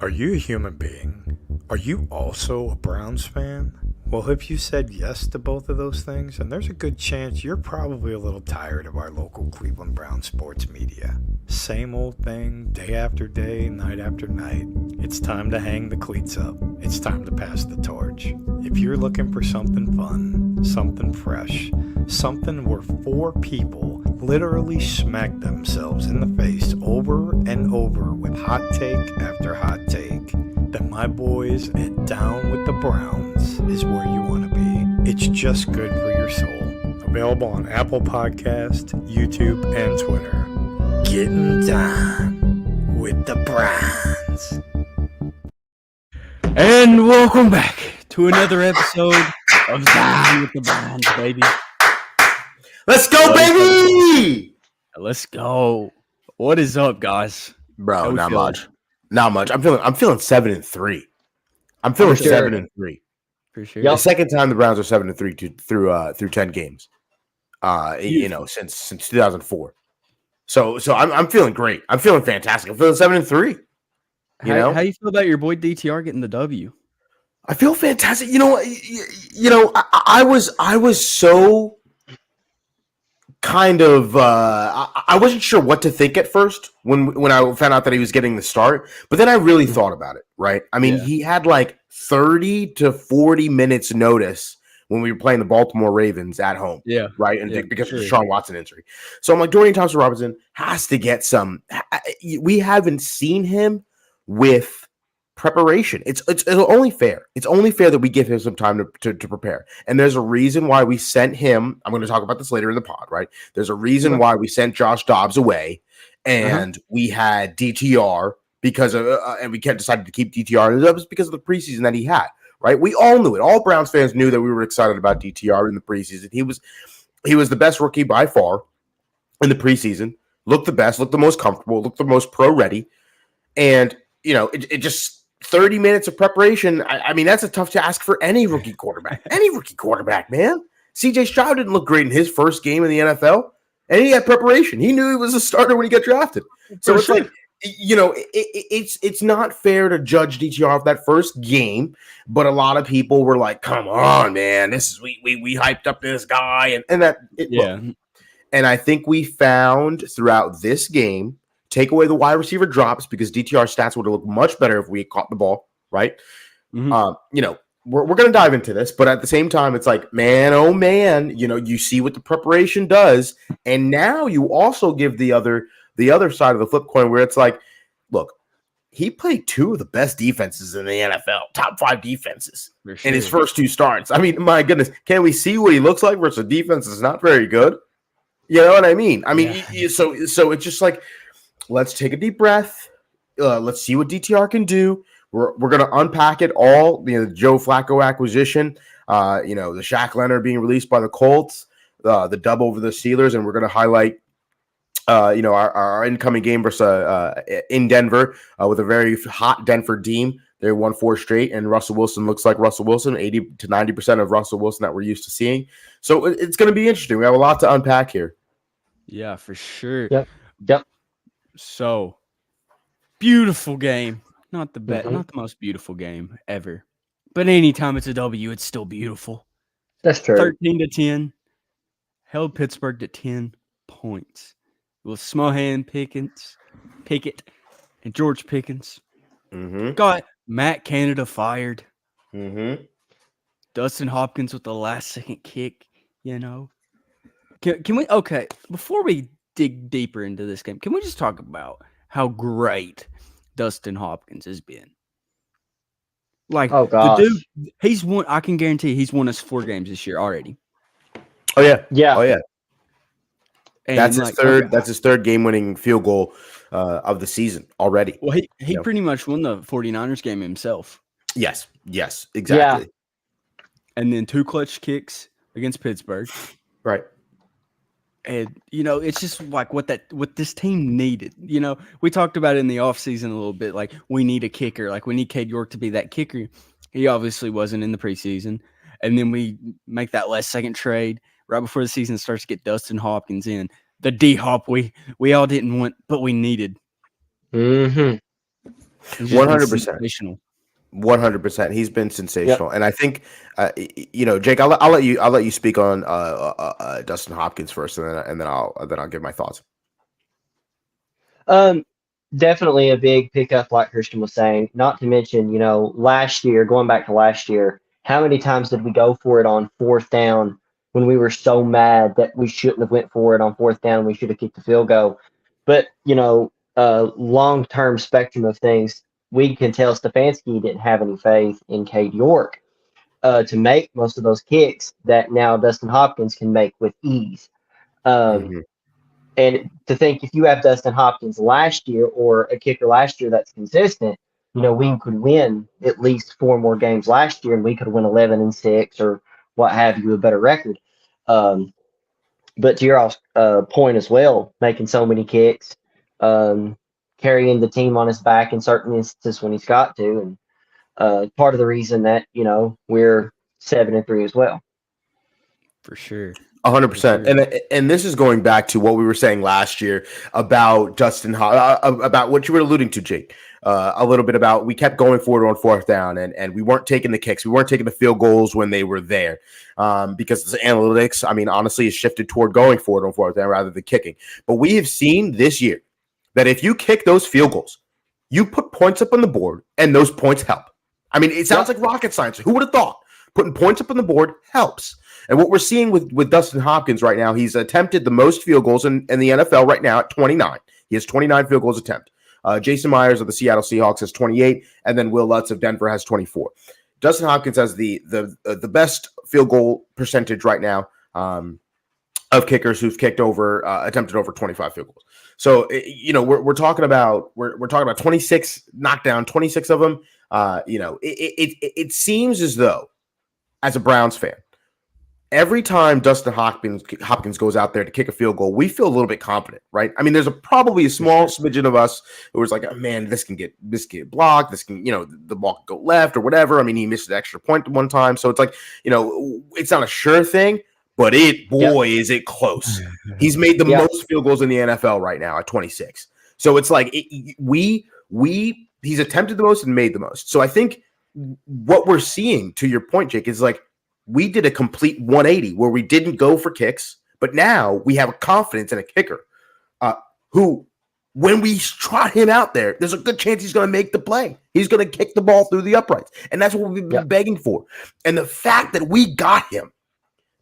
Are you a human being? Are you also a Browns fan? Well, if you said yes to both of those things, then there's a good chance you're probably a little tired of our local Cleveland Brown sports media. Same old thing, day after day, night after night. It's time to hang the cleats up. It's time to pass the torch. If you're looking for something fun, something fresh, something where four people literally smack themselves in the face over and over with hot take after hot take, then my boys at Down with the Browns is where you want to be. It's just good for your soul. Available on Apple Podcast, YouTube, and Twitter. Getting down with the Browns. And welcome back to another episode of Down with the Browns, baby. Let's go, baby! Let's go. What is up, guys? Bro, not much. Not much. I'm feeling 7-3. I'm feeling 7-3. For sure. The second time the Browns are 7-3 through 10 games. Since 2004. So I'm feeling great. I'm feeling fantastic. I'm feeling 7-3. How you feel about your boy DTR getting the W? I feel fantastic. I was so kind of I wasn't sure what to think at first when I found out that he was getting the start, but then I really thought about it, right? I mean, he had like 30 to 40 minutes notice when we were playing the Baltimore Ravens at home, right? And because of the Deshaun Watson injury. So I'm like, Dorian Thompson-Robinson has to get some. We haven't seen him with preparation. It's only fair. It's only fair that we give him some time to prepare. And there's a reason why we sent him. I'm going to talk about this later in the pod, right? There's a reason why we sent Josh Dobbs away, and we had DTR because of, and we decided to keep DTR. And that was because of the preseason that he had, right? We all knew it. All Browns fans knew that we were excited about DTR in the preseason. He was the best rookie by far in the preseason. Looked the best. Looked the most comfortable. Looked the most pro ready. And it just 30 minutes of preparation. I mean, that's a tough task for any rookie quarterback. Any rookie quarterback, man. CJ Stroud didn't look great in his first game in the NFL, and he had preparation. He knew he was a starter when he got drafted. So it's like, it's not fair to judge DTR off that first game, but a lot of people were like, "Come on, man, this is we hyped up this guy," and that and I think we found throughout this game. Take away the wide receiver drops because DTR stats would have looked much better if we had caught the ball, right? We're going to dive into this, but at the same time, it's like, man, oh man, you see what the preparation does, and now you also give the other side of the flip coin where it's like, look, he played two of the best defenses in the NFL, top 5 defenses in his first 2 starts. I mean, my goodness, can we see what he looks like versus a defense that's not very good? You know what I mean? I mean, so it's just like, let's take a deep breath. Let's see what DTR can do. We're going to unpack it all. The Joe Flacco acquisition, the Shaq Leonard being released by the Colts, the dub over the Steelers, and we're going to highlight, our incoming game versus in Denver with a very hot Denver team. They won 4 straight, and Russell Wilson looks like Russell Wilson, 80 to 90% of Russell Wilson that we're used to seeing. So it's going to be interesting. We have a lot to unpack here. Yeah, for sure. Yep. So, beautiful game. Not the best, not the most beautiful game ever. But anytime it's a W, it's still beautiful. That's true. 13-10. Held Pittsburgh to 10 points. With Smohan Pickett, and George Pickens. Got Matt Canada fired. Dustin Hopkins with the last-second kick, Can we, before we dig deeper into this game, can we just talk about how great Dustin Hopkins has been? Like, the dude, he's won. I can guarantee he's won us 4 games this year already. Oh yeah. And that's his third. That's his third game-winning field goal of the season already. Well, he pretty much won the 49ers game himself. Yes, exactly. Yeah. And then 2 clutch kicks against Pittsburgh. Right. And, it's just like what this team needed. We talked about it in the offseason a little bit. Like, we need a kicker. Like, we need Cade York to be that kicker. He obviously wasn't in the preseason. And then we make that last second trade right before the season starts to get Dustin Hopkins in. The D-Hop we all didn't want, but we needed. Mm-hmm. He's just been 100%. sensational. 100%. He's been sensational, and I think, Jake, I'll let you speak on Dustin Hopkins first, and then I'll give my thoughts. Definitely a big pickup, like Christian was saying. Not to mention, last year, going back to last year, how many times did we go for it on fourth down when we were so mad that we shouldn't have went for it on fourth down? We should have kicked the field goal. But long-term spectrum of things, we can tell Stefanski didn't have any faith in Cade York to make most of those kicks that now Dustin Hopkins can make with ease. And to think if you have Dustin Hopkins last year or a kicker last year that's consistent, we could win at least 4 more games last year, and we could win 11-6 or what have you, a better record. But to your point as well, making so many kicks, carrying the team on his back in certain instances when he's got to, and part of the reason that we're 7-3 as well. For sure. 100%. And this is going back to what we were saying last year about about what you were alluding to, Jake. A little bit about we kept going forward on fourth down, and we weren't taking the kicks. We weren't taking the field goals when they were there because the analytics, honestly, has shifted toward going forward on fourth down rather than kicking. But we have seen this year that if you kick those field goals, you put points up on the board, and those points help. It sounds like rocket science. Who would have thought? Putting points up on the board helps. And what we're seeing with Dustin Hopkins right now, he's attempted the most field goals in the NFL right now at 29. He has 29 field goals attempt. Jason Myers of the Seattle Seahawks has 28, and then Will Lutz of Denver has 24. Dustin Hopkins has the best field goal percentage right now of kickers who've attempted over 25 field goals. So we're talking about 26 knockdown, 26 of them. It seems as though, as a Browns fan, every time Dustin Hopkins goes out there to kick a field goal, we feel a little bit confident, right? There's probably a small smidgen of us who was like, oh, man, this can get blocked. This can, the ball can go left or whatever. He missed an extra point one time. So it's like, it's not a sure thing, but is it close. He's made the most field goals in the NFL right now at 26. So it's like he's attempted the most and made the most. So I think what we're seeing, to your point, Jake, is like, we did a complete 180 where we didn't go for kicks, but now we have a confidence in a kicker who, when we trot him out there, there's a good chance he's going to make the play. He's going to kick the ball through the uprights, and that's what we've been begging for. And the fact that we got him,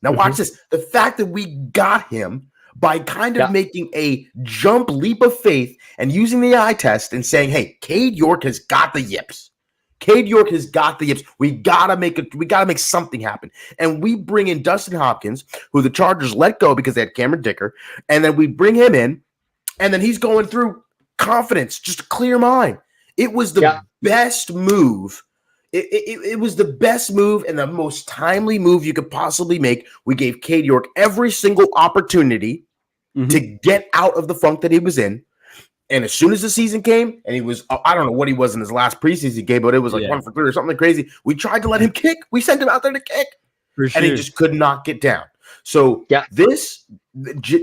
now watch this, the fact that we got him by kind of making a jump leap of faith and using the eye test and saying, hey, Cade York has got the yips. Cade York has got the yips. We gotta make something happen. And we bring in Dustin Hopkins, who the Chargers let go because they had Cameron Dicker, and then we bring him in, and then he's going through confidence, just a clear mind. It was the best move. It was the best move and the most timely move you could possibly make. We gave Cade York every single opportunity to get out of the funk that he was in. And as soon as the season came, and he was, I don't know what he was in his last preseason game, but it was like 1 for 3 or something crazy. We tried to let him kick. We sent him out there to kick. And he just could not get down. So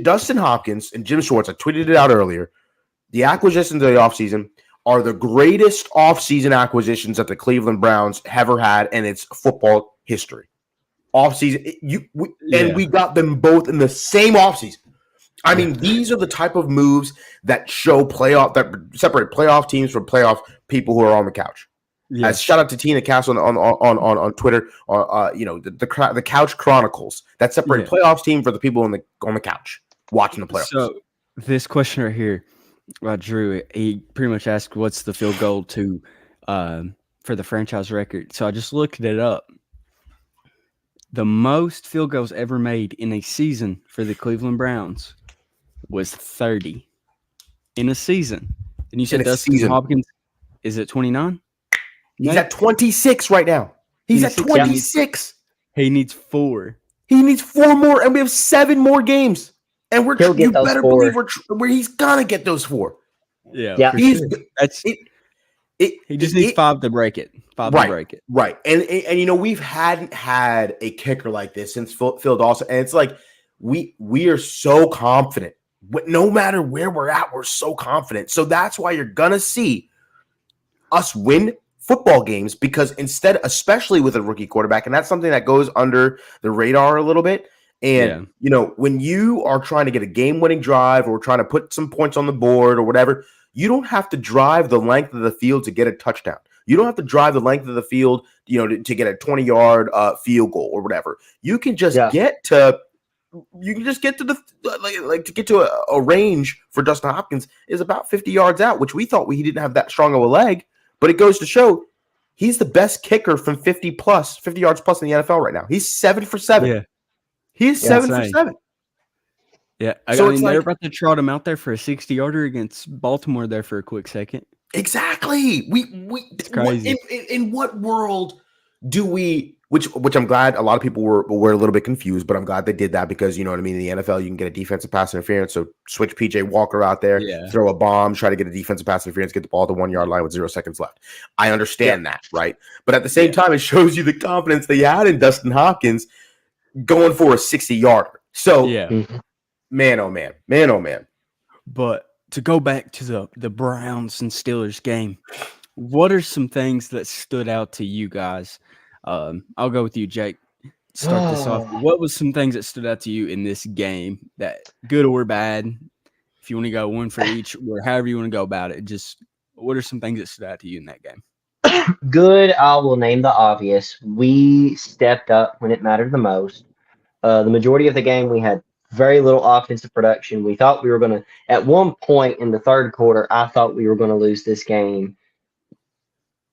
Dustin Hopkins and Jim Schwartz, I tweeted it out earlier, the acquisitions of the offseason are the greatest offseason acquisitions that the Cleveland Browns ever had in its football history. Offseason, and we got them both in the same offseason. These are the type of moves that that separate playoff teams from playoff people who are on the couch. As shout out to Tina Castle on Twitter, the Couch Chronicles that separate playoffs team for the people on the couch watching the playoffs. So this question right here, Drew, he pretty much asked, "What's the field goal to for the franchise record?" So I just looked it up. The most field goals ever made in a season for the Cleveland Browns was 30 in a season. And you said Dustin Hopkins is at 29? He's at 26 right now. He's at 26. He needs 4. He needs 4 more, and we have 7 more games. And you better believe where he's gonna get those 4. Yeah. He's he just needs 5 to break it. 5 to break it. Right. And we've hadn't had a kicker like this since Phil Dawson. And it's like we are so confident. No matter where we're at, we're so confident. So that's why you're gonna see us win football games because instead, especially with a rookie quarterback, and that's something that goes under the radar a little bit. And, when you are trying to get a game-winning drive or trying to put some points on the board or whatever, you don't have to drive the length of the field to get a touchdown. You don't have to drive the length of the field, to get a 20-yard field goal or whatever. You can just get to the to get to a range for Dustin Hopkins is about 50 yards out, which we thought he didn't have that strong of a leg, but it goes to show he's the best kicker from 50 yards plus in the NFL right now. He's 7 for 7. Yeah. He's 7 for 7. Yeah. So they're about to trot him out there for a 60-yarder against Baltimore there for a quick second. Exactly. It's crazy. In what world do we? Which I'm glad a lot of people were a little bit confused, but I'm glad they did that because you know what I mean. In the NFL, you can get a defensive pass interference. So switch PJ Walker out there, throw a bomb, try to get a defensive pass interference, get the ball to the 1 yard line with 0 seconds left. I understand that, right? But at the same time, it shows you the confidence they had in Dustin Hopkins going for a 60-yarder. So, man, oh man. But to go back to the Browns and Steelers game, what are some things that stood out to you guys? I'll go with you, Jake. Start this off. What was some things that stood out to you in this game, that good or bad? If you want to go one for each, or however you want to go about it, just what are some things that stood out to you in that game? Good. I will name the obvious. We stepped up when it mattered the most. The majority of the game, we had very little offensive production. We thought we were going to, at one point in the third quarter, I thought we were going to lose this game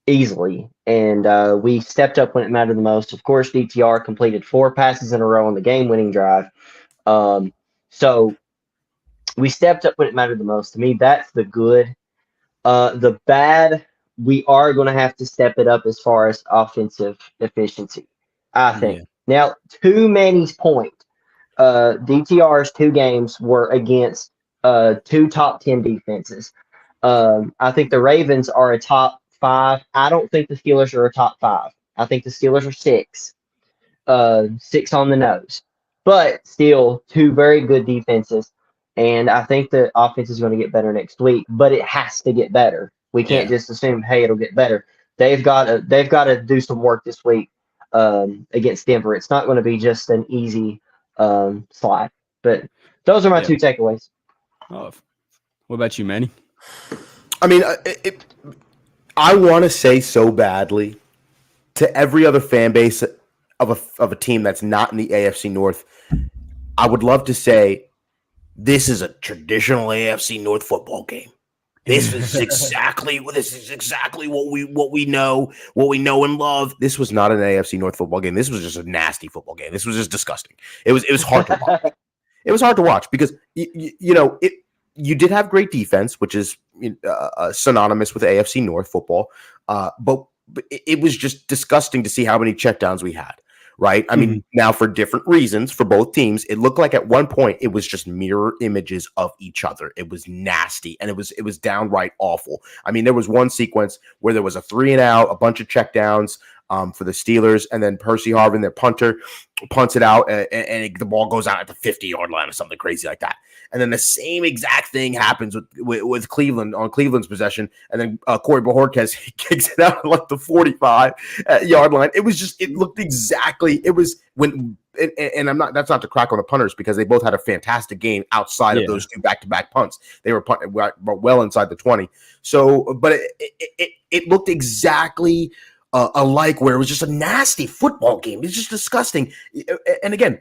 easily. And we stepped up when it mattered the most. Of course, DTR completed 4 passes in a row on the game-winning drive. So we stepped up when it mattered the most. To me, that's the good. The bad, we are going to have to step it up as far as offensive efficiency, I think. Yeah. Now, to Manny's point, DTR's 2 games were against 2 top 10 defenses. I think the Ravens are a top 5. I don't think the Steelers are a top 5. I think the Steelers are 6. 6 on the nose. But still, 2 very good defenses. And I think the offense is going to get better next week. But it has to get better. We can't just assume, hey, it'll get better. They've got to do some work this week against Denver. It's not going to be just an easy slide. But those are my 2 takeaways. Oh, what about you, Manny? I mean, I want to say so badly to every other fan base of a team that's not in the AFC North. I would love to say this is a traditional AFC North football game. This is exactly what we know and love. This was not an AFC North football game. This was just a nasty football game. This was just disgusting. It was hard to watch. It was hard to watch because you did have great defense, which is synonymous with AFC North football. But it was just disgusting to see how many checkdowns we had. Right. I mean, now for different reasons for both teams, it looked like at one point it was just mirror images of each other. It was nasty and it was downright awful. I mean, there was one sequence where there was a 3-and-out, a bunch of checkdowns for the Steelers, and then Percy Harvin, their punter, punts it out and the ball goes out at the 50-yard line or something crazy like that. And then the same exact thing happens with Cleveland on Cleveland's possession. And then Corey Bojorquez kicks it out at like the 45-yard line. It looked exactly. It was when, and that's not to crack on the punters because they both had a fantastic game outside of those 2 back-to-back punts. They were well inside the 20. So, but it looked exactly alike where it was just a nasty football game. It's just disgusting. And again,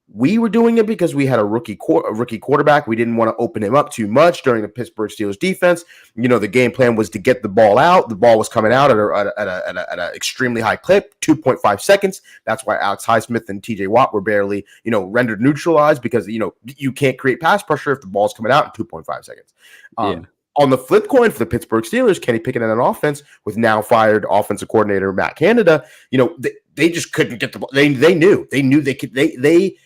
we were doing it because we had a rookie quarterback. We didn't want to open him up too much during the Pittsburgh Steelers defense. The game plan was to get the ball out. The ball was coming out at an extremely high clip, 2.5 seconds. That's why Alex Highsmith and TJ Watt were barely, rendered neutralized because, you can't create pass pressure if the ball's coming out in 2.5 seconds. On the flip coin for the Pittsburgh Steelers, Kenny Pickett and an offense with now fired offensive coordinator Matt Canada, they just couldn't get the ball. They knew they could. They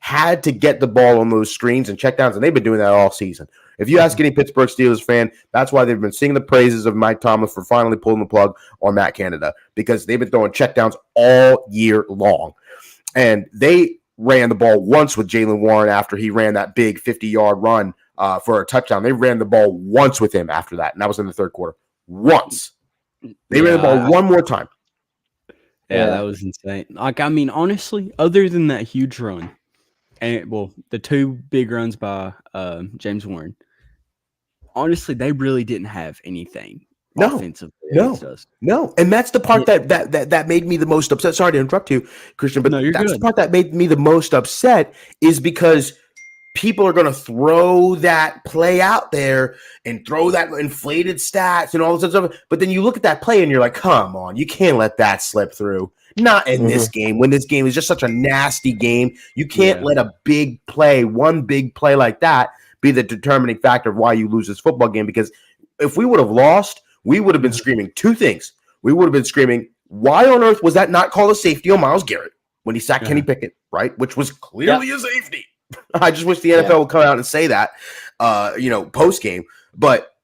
had to get the ball on those screens and checkdowns, and they've been doing that all season. If you ask any Pittsburgh Steelers fan, that's why they've been singing the praises of Mike Tomlin for finally pulling the plug on Matt Canada, because they've been throwing checkdowns all year long. And they ran the ball once with Jaylen Warren after he ran that big 50-yard run for a touchdown. They ran the ball once with him after that, and that was in the third quarter. Once. They ran the ball one more time. Yeah, that was insane. Like, I mean, honestly, other than that huge run, and the two big runs by James Warren, honestly, they really didn't have anything offensively against us. No, and that's the part that made me the most upset. Sorry to interrupt you, Christian, but that's good. the part that made me the most upset is because people are going to throw that play out there and throw that inflated stats and all this stuff. But then you look at that play and you're like, come on, you can't let that slip through. Not in this game, when this game is just such a nasty game. You can't let a big play, one big play like that, be the determining factor of why you lose this football game. Because if we would have lost, we would have been screaming two things. We would have been screaming, why on earth was that not called a safety on Myles Garrett when he sacked Kenny Pickett, right? Which was clearly a safety. I just wish the NFL would come out and say that, post game. But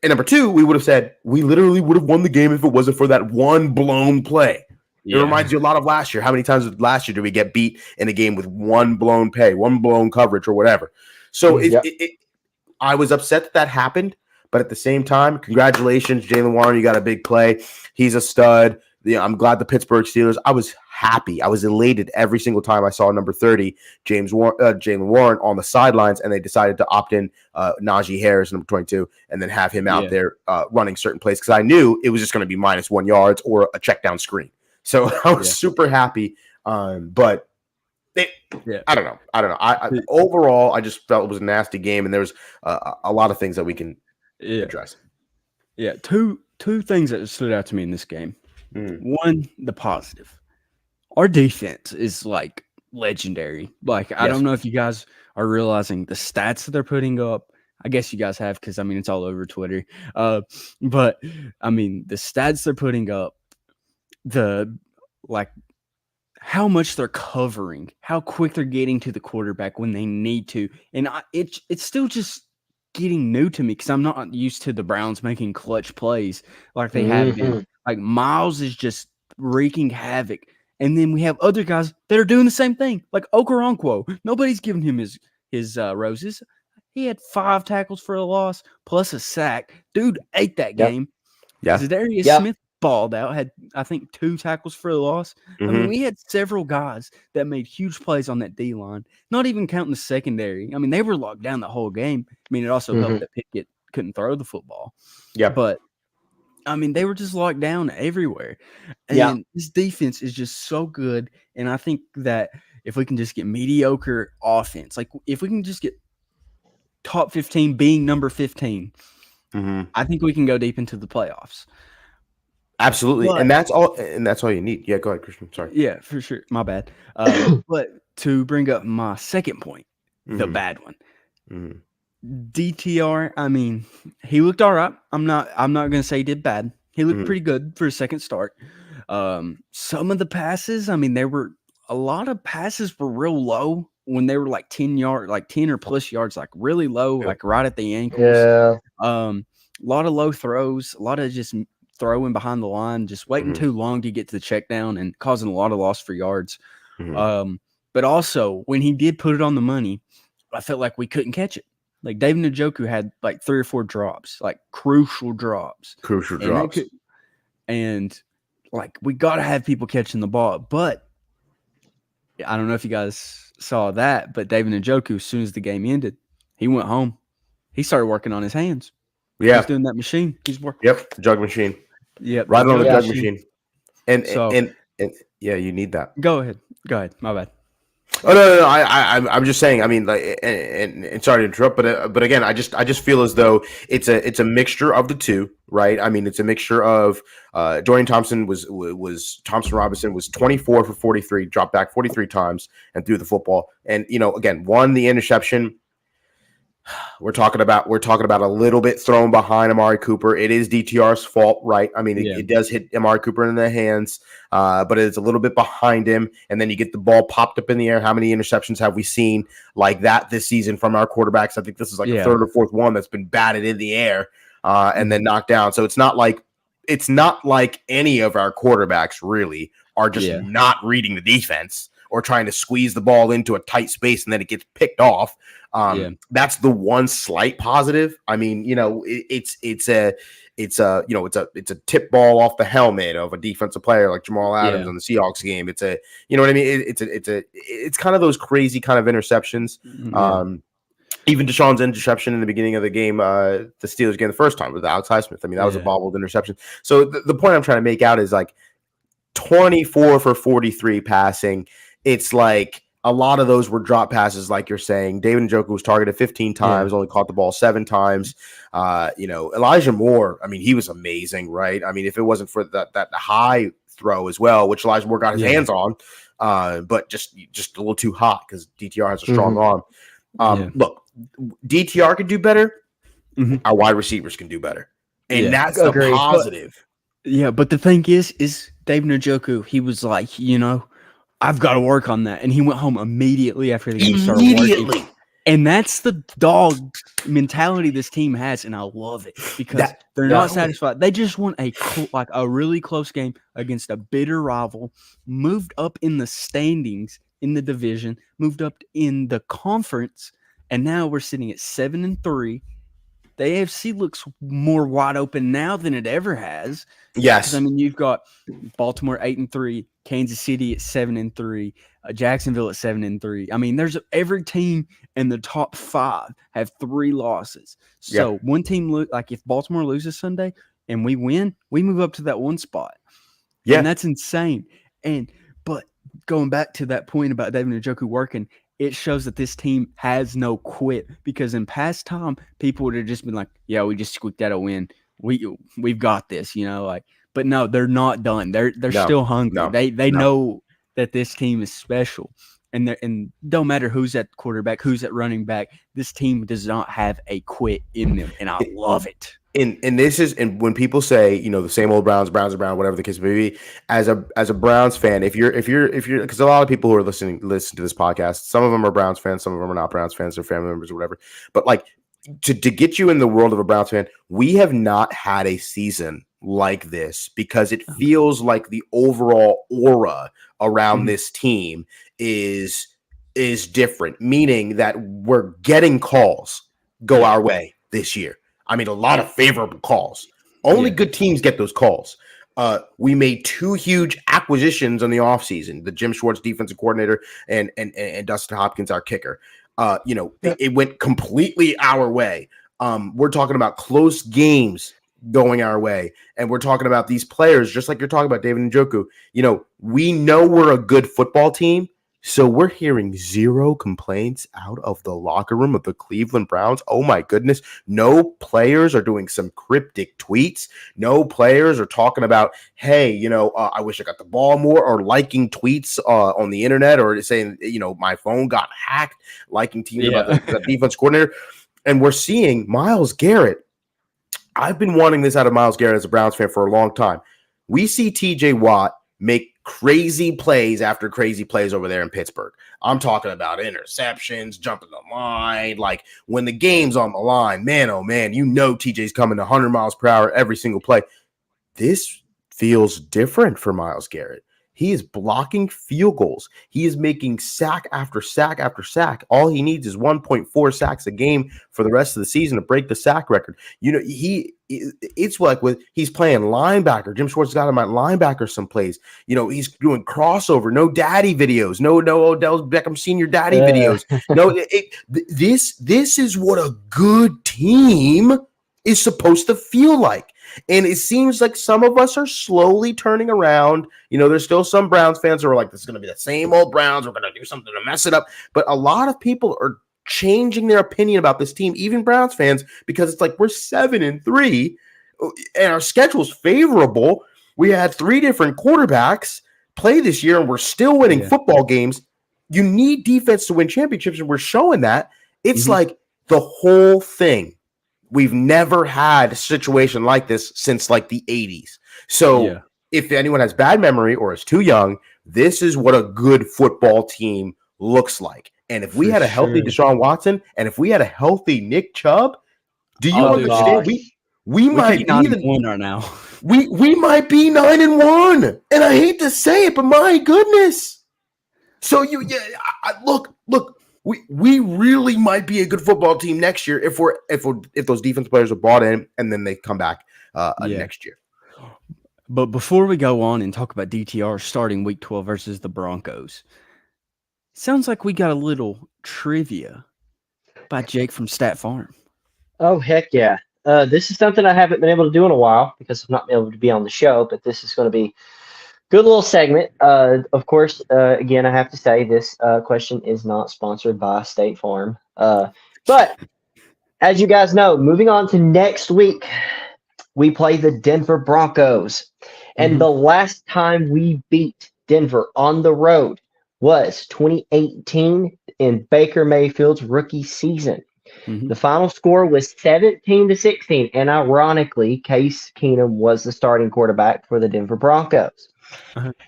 and number two, we would have said we literally would have won the game if it wasn't for that one blown play. It reminds you a lot of last year. How many times last year did we get beat in a game with one blown play, one blown coverage, or whatever? So I was upset that happened, but at the same time, congratulations, Jaylen Warren. You got a big play. He's a stud. I'm glad the Pittsburgh Steelers. I was happy. I was elated every single time I saw number 30, Jaylen Warren, on the sidelines, and they decided to opt in Najee Harris, number 22, and then have him out there running certain plays because I knew it was just going to be -1 yards or a check down screen. So I was super happy. But I don't know. I overall, I just felt it was a nasty game, and there was a lot of things that we can address. Yeah, two things that stood out to me in this game. One, the positive. Our defense is like legendary. Like, I don't know if you guys are realizing the stats that they're putting up. I guess you guys have because, I mean, it's all over Twitter. But, I mean, the stats they're putting up, how much they're covering, how quick they're getting to the quarterback when they need to. And it's still just getting new to me because I'm not used to the Browns making clutch plays like they have been. Like, Miles is just wreaking havoc. And then we have other guys that are doing the same thing, like Okoronkwo. Nobody's giving him his roses. He had 5 tackles for a loss plus a sack. Dude ate that game. Yeah. Zadarius Smith balled out, had, I think, 2 tackles for a loss. I mean, we had several guys that made huge plays on that D-line, not even counting the secondary. I mean, they were locked down the whole game. I mean, it also helped that Pickett couldn't throw the football. Yeah. But, I mean, they were just locked down everywhere. And this defense is just so good. And I think that if we can just get mediocre offense, like if we can just get top 15 being number 15, I think we can go deep into the playoffs. Absolutely. But, and that's all you need. Yeah, go ahead, Christian. Sorry. Yeah, for sure. My bad. But to bring up my second point, the bad one. DTR, I mean, he looked all right. I'm not gonna say he did bad. He looked pretty good for a second start. Some of the passes, I mean, a lot of passes were real low when they were like 10 or plus yards, like really low, like right at the ankles. Yeah. A lot of low throws, a lot of just throwing behind the line, just waiting too long to get to the check down and causing a lot of loss for yards. But also when he did put it on the money, I felt like we couldn't catch it. Like David Njoku had like 3 or 4 drops, like crucial drops. And like we got to have people catching the ball. But I don't know if you guys saw that, but David Njoku, as soon as the game ended, he went home. He started working on his hands. Yeah. He's doing that machine. He's working. Yep. Jug machine. Yep. Right on the jug machine. And yeah, you need that. Go ahead. My bad. Oh no! I'm just saying. I mean, like, and sorry to interrupt, but again, I just feel as though it's a mixture of the two, right? I mean, it's a mixture of Dorian Thompson Thompson Robinson was 24 for 43, dropped back 43 times and threw the football, and again, won the interception. We're talking about a little bit thrown behind Amari Cooper. It is DTR's fault, right? I mean, it does hit Amari Cooper in the hands, but it's a little bit behind him. And then you get the ball popped up in the air. How many interceptions have we seen like that this season from our quarterbacks? I think this is like the 3rd or 4th one that's been batted in the air and then knocked down. So it's not like any of our quarterbacks really are just not reading the defense or trying to squeeze the ball into a tight space and then it gets picked off. That's the one slight positive. I mean, it's it's a it's a tip ball off the helmet of a defensive player like Jamal Adams Yeah. on the Seahawks game. It's a, you know what I mean? It's kind of those crazy kind of interceptions. Even Deshaun's interception in the beginning of the game, the Steelers game the first time with Alex Highsmith. I mean, that was a bobbled interception. So the point I'm trying to make out is like 24 for 43 passing. It's like a lot of those were drop passes, like you're saying. David Njoku was targeted 15 times, only caught the ball 7 times. Elijah Moore, I mean, he was amazing, right? I mean, if it wasn't for that high throw as well, which Elijah Moore got his hands on, but just a little too hot because DTR has a strong arm. Look, DTR could do better. Our wide receivers can do better. And that's the positive. But the thing is David Njoku, he was like, I've got to work on that. And he went home immediately after the game started working. And that's the dog mentality this team has, and I love it because they're not satisfied. They just won a really close game against a bitter rival, moved up in the standings in the division, moved up in the conference, and now we're sitting at 7-3. The AFC looks more wide open now than it ever has. Yes, I mean, you've got Baltimore 8-3, Kansas City at 7-3, Jacksonville at 7-3. I mean, there's every team in the top 5 have 3 losses. So one team, like if Baltimore loses Sunday and we win, we move up to that 1 spot. Yeah, and that's insane. But going back to that point about David Njoku working, it shows that this team has no quit, because in past time people would have just been like, yeah, we just squeaked out a win. We've got this, but no, they're not done. They're still hungry. No, they know that this team is special, and don't matter who's at quarterback, who's at running back, this team does not have a quit in them, and I love it. And this is, and when people say, the same old Browns are Brown, whatever the case may be, as a Browns fan, if you're, because a lot of people who are listening to this podcast, some of them are Browns fans, some of them are not Browns fans, they're family members or whatever. But like to get you in the world of a Browns fan, we have not had a season like this, because it feels like the overall aura around this team is different, meaning that we're getting calls go our way this year. I mean, a lot of favorable calls. Only good teams get those calls. We made 2 huge acquisitions in the offseason, the Jim Schwartz defensive coordinator and Dustin Hopkins, our kicker. It went completely our way. We're talking about close games going our way. And we're talking about these players, just like you're talking about David Njoku. We know we're a good football team. So we're hearing 0 complaints out of the locker room of the Cleveland Browns. Oh my goodness. No players are doing some cryptic tweets. No players are talking about, hey, I wish I got the ball more, or liking tweets on the internet, or saying, my phone got hacked, liking teams about the defense coordinator. And we're seeing Myles Garrett. I've been wanting this out of Myles Garrett as a Browns fan for a long time. We see TJ Watt make crazy plays after crazy plays over there in Pittsburgh. I'm talking about interceptions, jumping the line. Like when the game's on the line, man, oh man, TJ's coming 100 miles per hour every single play. This feels different for Myles Garrett. He is blocking field goals. He is making sack after sack after sack. All he needs is 1.4 sacks a game for the rest of the season to break the sack record. It's like he's playing linebacker. Jim Schwartz got him at linebacker some plays. He's doing crossover, no daddy videos, no Odell Beckham Senior daddy videos. No, this is what a good team is supposed to feel like. And it seems like some of us are slowly turning around. There's still some Browns fans who are like, this is going to be the same old Browns. We're going to do something to mess it up. But a lot of people are changing their opinion about this team, even Browns fans, because it's like we're 7-3 and our schedule's favorable. We had 3 different quarterbacks play this year and we're still winning football games. You need defense to win championships, and we're showing that. It's like the whole thing. We've never had a situation like this since like the 80s. So if anyone has bad memory or is too young, this is what a good football team looks like. And if we had a healthy Deshaun Watson, and if we had a healthy Nick Chubb, do you understand? We might be 9-1 right now. We might be 9-1, and I hate to say it, but my goodness. So look. We really might be a good football team next year if those defense players are bought in and then they come back next year. But before we go on and talk about DTR starting Week 12 versus the Broncos, sounds like we got a little trivia by Jake from Stat Farm. Oh, heck yeah. This is something I haven't been able to do in a while because I've not been able to be on the show, but this is going to be a good little segment. Of course, again, I have to say this question is not sponsored by State Farm. But as you guys know, moving on to next week, we play the Denver Broncos. And the last time we beat Denver on the road was 2018 in Baker Mayfield's rookie season. The final score was 17-16, and ironically, Case Keenum was the starting quarterback for the Denver Broncos.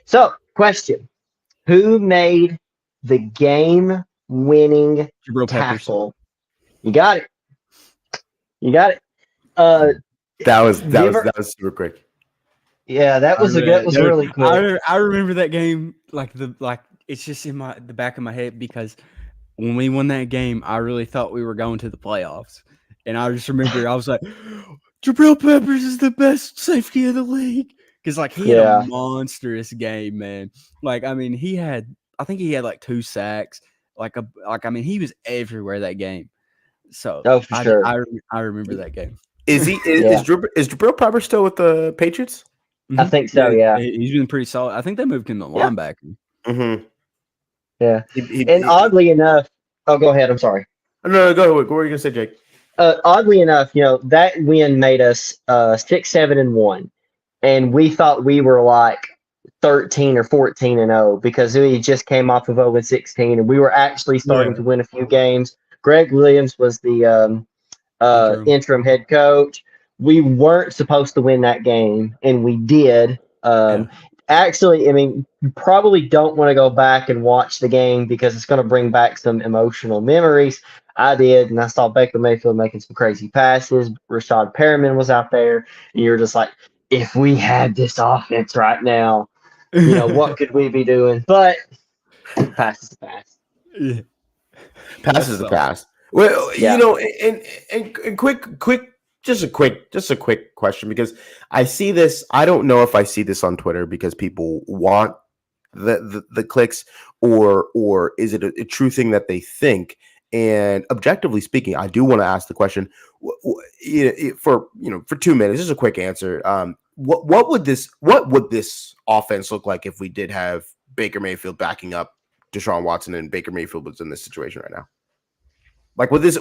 So, question: who made the game-winning tackle? You got it. You got it. That was super quick. Yeah, that was really quick. I remember that game like it's just in the back of my head because when we won that game, I really thought we were going to the playoffs. And I just remember I was like, Jabril Peppers is the best safety of the league. Because he had a monstrous game, man. I think he had 2 sacks. He was everywhere that game. So for sure. I remember that game. Is Jabril Peppers still with the Patriots? I think so, yeah. He's been pretty solid. I think they moved him to linebacker. Mm-hmm. Yeah. And oddly enough, go ahead. I'm sorry. No, go ahead. What were you going to say, Jake? Oddly enough, that win made us 6-7-1. And we thought we were 13 or 14-0 because we just came off of 0-16. And we were actually starting to win a few games. Greg Williams was the interim head coach. We weren't supposed to win that game, and we did. Actually, you probably don't want to go back and watch the game because it's going to bring back some emotional memories. I did, and I saw Baker Mayfield making some crazy passes. Rashad Perriman was out there, and you're just like, if we had this offense right now, what could we be doing? But pass is the pass. Yeah. Pass is the pass. Well, and quick. Just a quick question because I see this. I don't know if I see this on Twitter because people want the clicks, or is it a true thing that they think? And objectively speaking, I do want to ask the question for 2 minutes. Just a quick answer. What would this offense look like if we did have Baker Mayfield backing up Deshaun Watson and Baker Mayfield was in this situation right now? Would this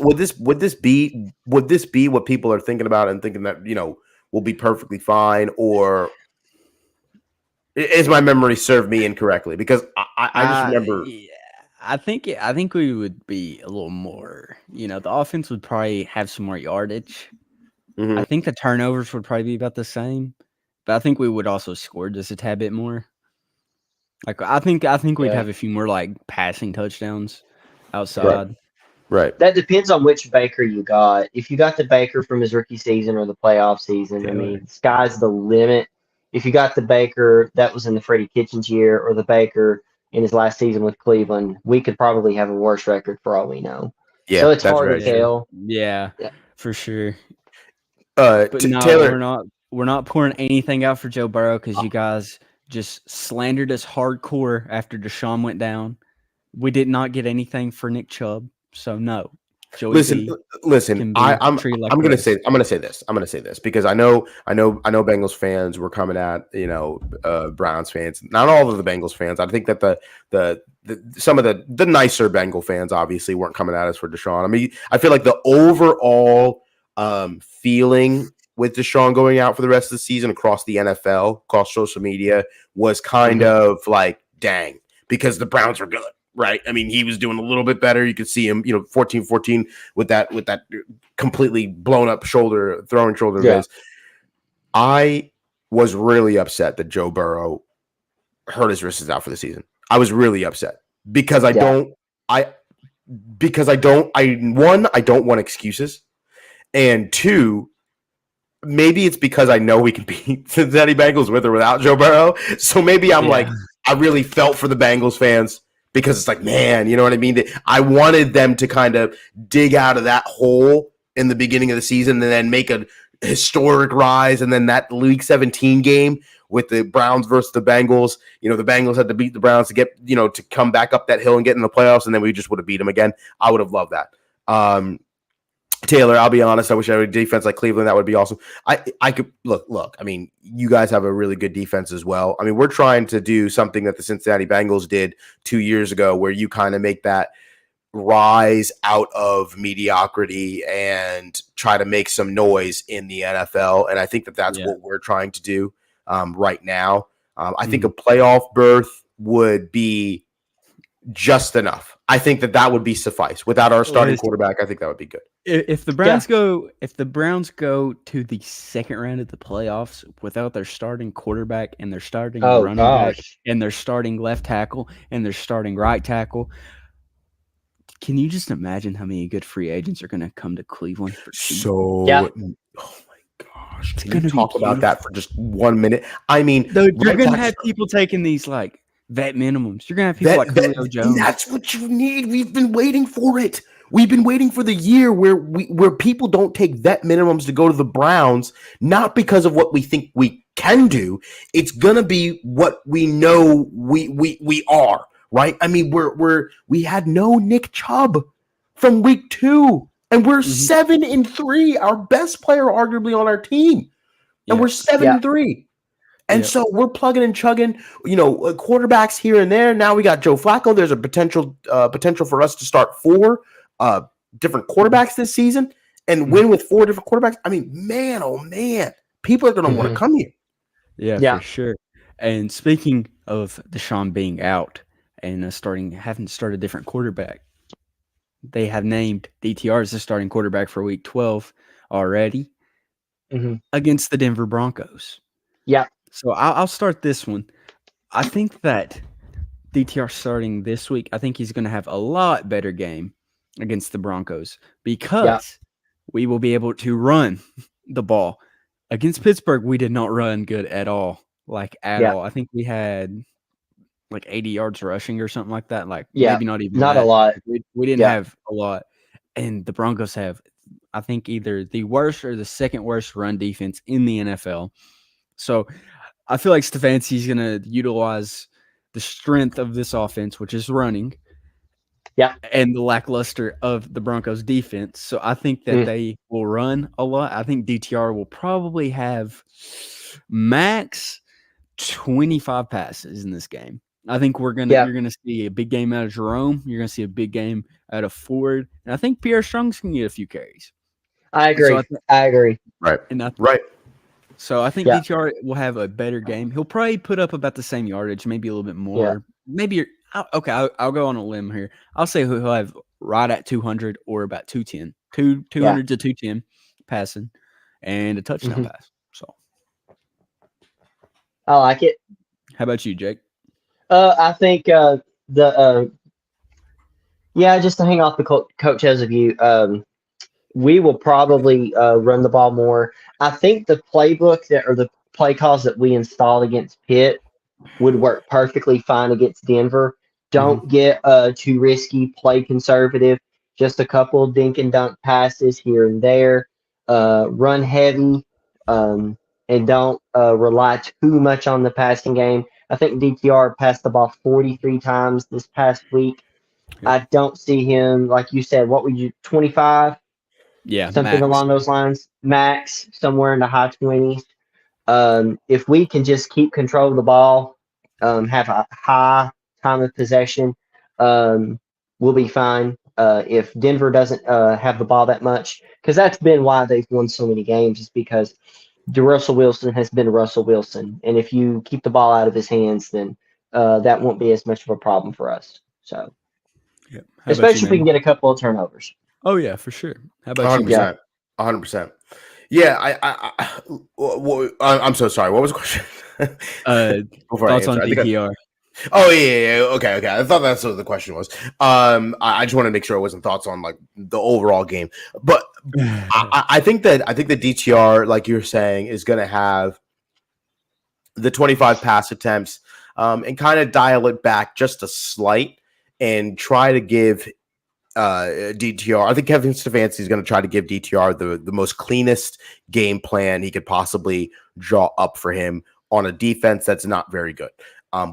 be what people are thinking about and thinking that will be perfectly fine, or is my memory serve me incorrectly? Because I just remember. I think we would be a little more. The offense would probably have some more yardage. Mm-hmm. I think the turnovers would probably be about the same, but I think we would also score just a tad bit more. I think we'd have a few more passing touchdowns outside. Right. That depends on which Baker you got. If you got the Baker from his rookie season or the playoff season, sky's the limit. If you got the Baker that was in the Freddie Kitchens year or the Baker in his last season with Cleveland, we could probably have a worse record for all we know. Yeah, so it's hard to tell. Yeah, for sure. But no, Taylor, we're not pouring anything out for Joe Burrow because you guys just slandered us hardcore after Deshaun went down. We did not get anything for Nick Chubb. So no, Joey listen. I'm gonna say this because I know Bengals fans were coming at Browns fans. Not all of the Bengals fans. I think that the some of the nicer Bengal fans obviously weren't coming at us for Deshaun. I feel like the overall feeling with Deshaun going out for the rest of the season across the NFL, across social media, was kind of dang, because the Browns were good. Right. He was doing a little bit better. You could see him, 14-14 with that completely blown up throwing shoulder of his. I was really upset that Joe Burrow hurt his wrist out for the season. I was really upset because I don't want excuses. And two, maybe it's because I know we can beat Cincinnati Bengals with or without Joe Burrow. So maybe I really felt for the Bengals fans. Because it's man, you know what I mean? I wanted them to kind of dig out of that hole in the beginning of the season and then make a historic rise, and then that Week 17 game with the Browns versus the Bengals. The Bengals had to beat the Browns to get, to come back up that hill and get in the playoffs, and then we just would have beat them again. I would have loved that. Taylor, I'll be honest, I wish I had a defense like Cleveland. That would be awesome. I could look. I mean, you guys have a really good defense as well. I mean, we're trying to do something that the Cincinnati Bengals did 2 years ago, where you kind of make that rise out of mediocrity and try to make some noise in the NFL. And I think that's what we're trying to do right now. I think a playoff berth would be just enough. I think that would be suffice. Without our starting quarterback, I think that would be good. If the Browns go to the second round of the playoffs without their starting quarterback and their starting running back and their starting left tackle and their starting right tackle, can you just imagine how many good free agents are going to come to Cleveland? Oh my gosh. Can you talk about that for just 1 minute? I mean, you're going to have people taking these like vet minimums. You're going to have people like Julio Jones. That's what you need. We've been waiting for it. We've been waiting for the year where people don't take vet minimums to go to the Browns, not because of what we think we can do. It's going to be what we know we are. Right? I mean, we had no Nick Chubb from week 2, and we're 7-3. Our best player, arguably, on our team, and we're 7-3. And so we're plugging and chugging, quarterbacks here and there. Now we got Joe Flacco. There's a potential for us to start 4 different quarterbacks this season and win with 4 different quarterbacks. I mean, man, oh man, people are going to want to come here. Yeah, for sure. And speaking of Deshaun being out and having to start a different quarterback, they have named DTR as the starting quarterback for Week 12 already against the Denver Broncos. Yeah. So I'll start this one. I think that DTR starting this week, I think he's going to have a lot better game against the Broncos because we will be able to run the ball. Against Pittsburgh, we did not run good at all, all. I think we had like 80 yards rushing or something like that. Maybe not even not that. a lot. We didn't have a lot. And the Broncos have, I think, either the worst or the second worst run defense in the NFL. So I feel like Stefanski's going to utilize the strength of this offense, which is running, and the lackluster of the Broncos defense. So I think that they will run a lot. I think DTR will probably have max 25 passes in this game. I think you're gonna see a big game out of Jerome. You're gonna see a big game out of Ford, and I think Pierre Strong's gonna get a few carries. I agree. So I agree. Right. Right. So I think DTR will have a better game. He'll probably put up about the same yardage, maybe a little bit more. Yeah. Maybe I'll go on a limb here. I'll say he'll have right at 200 or about 210, 200 to 210 passing, and a touchdown pass. So I like it. How about you, Jake? I think just to hang off the coach has of you, we will probably run the ball more. I think the playbook or the play calls that we installed against Pitt would work perfectly fine against Denver. Don't get too risky, play conservative, just a couple of dink and dunk passes here and there, run heavy, and don't rely too much on the passing game. I think DTR passed the ball 43 times this past week. I don't see him, like you said, what would you, 25? Yeah, something max. along those lines. Max, somewhere in the high 20s. If we can just keep control of the ball, have a high time of possession, we'll be fine. If Denver doesn't have the ball that much, because that's been why they've won so many games, is because Russell Wilson has been Russell Wilson. And if you keep the ball out of his hands, then that won't be as much of a problem for us. So, especially if we can get a couple of turnovers. Oh, yeah, for sure. How about 100%, you? 100%. Yeah, I'm so sorry. What was the question? Thoughts on DTR? Oh, yeah. Okay. I thought that's what the question was. I just want to make sure it wasn't thoughts on like the overall game. But I think the DTR, like you're saying, is going to have the 25 pass attempts and kind of dial it back just a slight and try to give DTR. I think Kevin Stefanski is going to try to give DTR the most cleanest game plan he could possibly draw up for him on a defense that's not very good.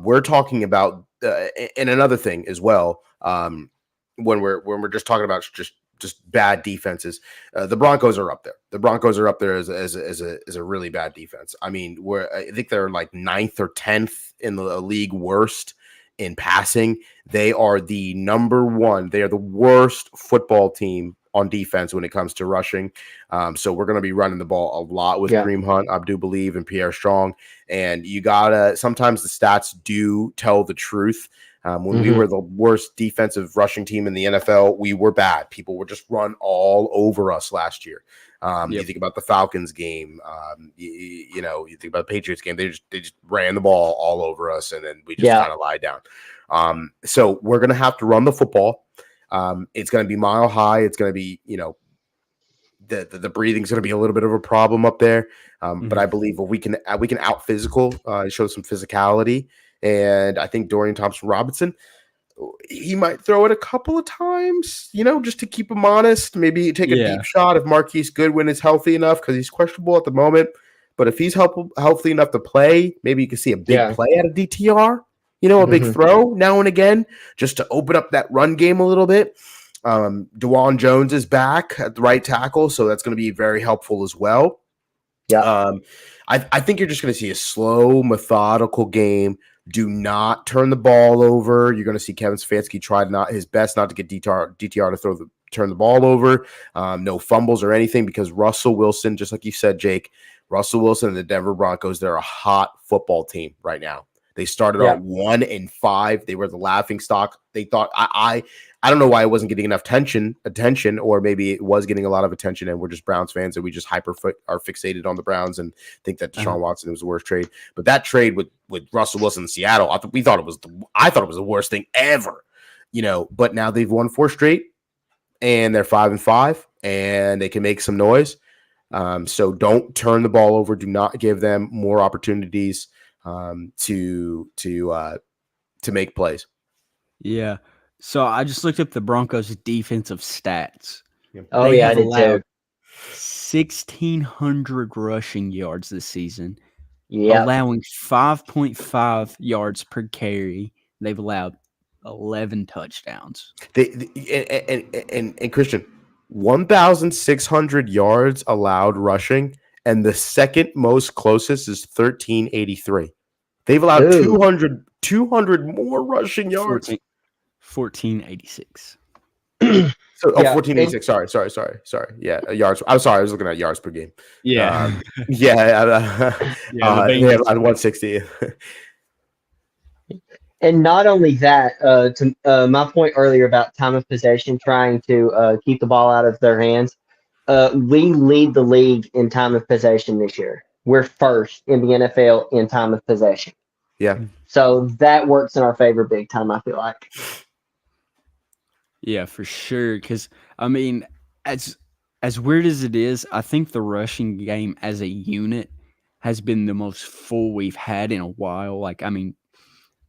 We're talking about and another thing as well. When we're just talking about just bad defenses, the Broncos are up there. The Broncos are up there as a really bad defense. I mean, I think they're like 9th or 10th in the league worst in passing. They are the number one. They are the worst football team on defense when it comes to rushing. So we're going to be running the ball a lot with Kareem Hunt, I do believe, and Pierre Strong. And you gotta, sometimes the stats do tell the truth. When we were the worst defensive rushing team in the NFL, we were bad. People would just run all over us last year. You think about the Falcons game, you think about the Patriots game, they just ran the ball all over us, and then we just kind of lied down. So we're going to have to run the football. It's going to be mile high. It's going to be, the breathing's going to be a little bit of a problem up there. But I believe we can out physical, show some physicality. And I think Dorian Thompson-Robinson, he might throw it a couple of times, just to keep him honest. Maybe take a deep shot if Marquise Goodwin is healthy enough, because he's questionable at the moment. But if he's healthy enough to play, maybe you can see a big play out of DTR, a big throw now and again, just to open up that run game a little bit. DeJuan Jones is back at the right tackle, so that's going to be very helpful as well. I think you're just going to see a slow, methodical game. Do not turn the ball over. You're going to see Kevin Stefanski try his best not to get DTR to turn the ball over. No fumbles or anything, because Russell Wilson, just like you said, Jake, Russell Wilson and the Denver Broncos, they're a hot football team right now. They started out 1-5. They were the laughing stock. They thought I don't know why it wasn't getting enough attention, or maybe it was getting a lot of attention, and we're just Browns fans and we just are fixated on the Browns and think that Deshaun Watson was the worst trade. But that trade with Russell Wilson in Seattle, I thought it was the worst thing ever. But now they've won 4 straight, and they're 5-5, and they can make some noise. So don't turn the ball over. Do not give them more opportunities to make plays. Yeah. So I just looked up the Broncos' defensive stats. Oh, They I have did allowed too. 1,600 rushing yards this season, Yeah. allowing 5.5 yards per carry. They've allowed 11 touchdowns. And Christian, 1,600 yards allowed rushing, and the second most closest is 1,383. They've allowed 200 more rushing yards. 1,486. So 1,486. Sorry. Yeah, yards. I'm sorry. I was looking at yards per game. Yeah. They have 160. And not only that, to my point earlier about time of possession, trying to keep the ball out of their hands, we lead the league in time of possession this year. We're first in the NFL in time of possession. Yeah. So that works in our favor big time, I feel like. Yeah, for sure. Because, I mean, as weird as it is, I think the rushing game as a unit has been the most full we've had in a while. Like, I mean,